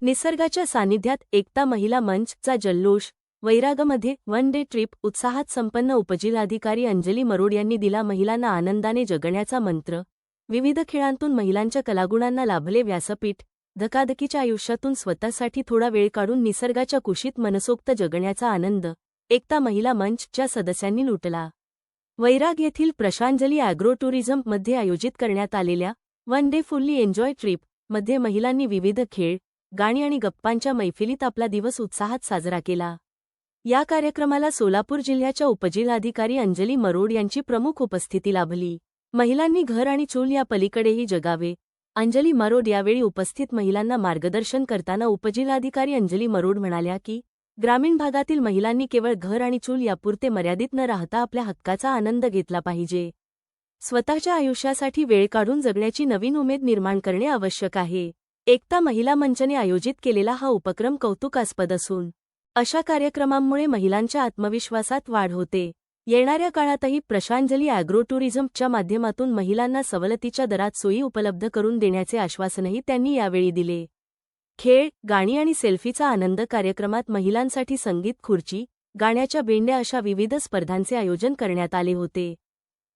निसर्गाच्या सानिध्यात एकता महिला मंचचा जल्लोष. वैरागमध्ये वन डे ट्रिप उत्साहात संपन्न. उपजिल्हाधिकारी अंजली मरोड यांनी दिला महिलांना आनंदाने जगण्याचा मंत्र. विविध खेळांतून महिलांच्या कलागुणांना लाभले व्यासपीठ. धकाधकीच्या आयुष्यातून स्वतःसाठी थोडा वेळ काढून निसर्गाच्या कुशीत मनसोक्त जगण्याचा आनंद एकता महिला मंचच्या सदस्यांनी लुटला. वैराग येथील प्रशांजली ॲग्रो टुरिझममध्ये आयोजित करण्यात आलेल्या one day fully enjoy trip मध्ये महिलांनी विविध खेळ, गाणी आणि गप्पांच्या मैफिलीत आपला दिवस उत्साहात साजरा केला. या कार्यक्रमाला सोलापूर जिल्ह्याच्या उपजिल्हाधिकारी अंजली मरोड यांची प्रमुख उपस्थिती लाभली. महिलांनी घर आणि चूल या पलीकडेही जगावे. अंजली मरोड यावेळी उपस्थित महिलांना मार्गदर्शन करताना उपजिल्हाधिकारी अंजली मरोड म्हणाल्या की ग्रामीण भागातील महिलांनी केवळ घर आणि चूल यापुरते मर्यादित न राहता आपल्या हक्काचा आनंद घेतला पाहिजे. स्वतःच्या आयुष्यासाठी वेळ काढून जगण्याची नवीन उमेद निर्माण करणे आवश्यक आहे. एकता महिला मंचने आयोजित केलेला हा उपक्रम कौतुकास्पद असून अशा कार्यक्रमांमुळे महिलांच्या आत्मविश्वासात वाढ होते. येणाऱ्या काळातही प्रशांजली ॲग्रो टुरिझमच्या माध्यमातून महिलांना सवलतीच्या दरात सोयी उपलब्ध करून देण्याचे आश्वासनही त्यांनी यावेळी दिले. खेळ, गाणी आणि सेल्फीचा आनंद. कार्यक्रमात महिलांसाठी संगीत खुर्ची, गाण्याच्या बेंड्या अशा विविध स्पर्धांचे आयोजन करण्यात आले होते.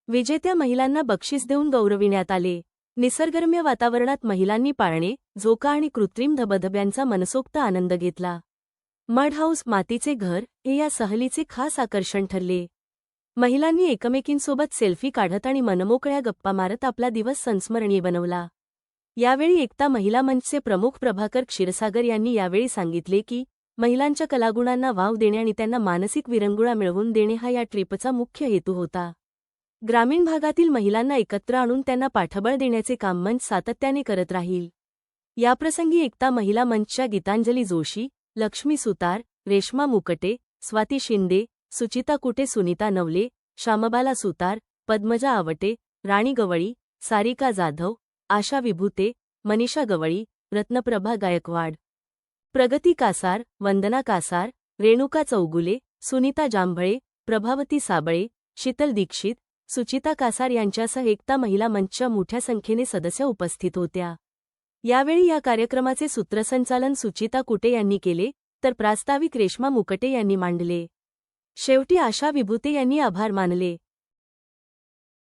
विजेत्या महिलांना बक्षीस देऊन गौरविण्यात आले. निसर्गरम्य वातावरणात महिलांनी पाळणे, झोका आणि कृत्रिम धबधब्यांचा मनसोक्त आनंद घेतला. मड हाऊस, मातीचे घर हे या सहलीचे खास आकर्षण ठरले. महिलांनी एकमेकींसोबत सेल्फी काढत आणि मनमोकळ्या गप्पा मारत आपला दिवस संस्मरणीय बनवला. यावेळी एकता महिला मंचचे प्रमुख प्रभाकर क्षीरसागर यांनी यावेळी सांगितले की महिलांच्या कलागुणांना वाव देणे आणि त्यांना मानसिक विरंगुळा मिळवून देणे हा या ट्रिपचा मुख्य हेतू होता. ग्रामीण भागातील महिलांना एकत्र आणून त्यांना पाठबळ देण्याचे काम मंच सातत्याने करत राहील. याप्रसंगी एकता महिला मंचच्या गीतांजली जोशी, लक्ष्मी सुतार, रेश्मा मुकटे, स्वाती शिंदे, सुचिता कुटे, सुनीता नवले, श्यामबाला सुतार, पद्मजा आवटे, राणी गवळी, सारिका जाधव, आशा विभूते, मनीषा गवळी, रत्नप्रभा गायकवाड, प्रगती कासार, वंदना कासार, रेणुका चौगुले, सुनीता जांभळे, प्रभावती साबळे, शीतल दीक्षित, सुचिता कासार यांच्यासह एकता महिला मंचच्या मोठ्या संख्येने सदस्य उपस्थित होत्या. यावेळी या कार्यक्रमाचे सूत्रसंचालन सुचिता कुटे यांनी केले, तर प्रास्ताविक रेश्मा मुकटे यांनी मांडले. शेवटी आशा विभूते यांनी आभार मानले.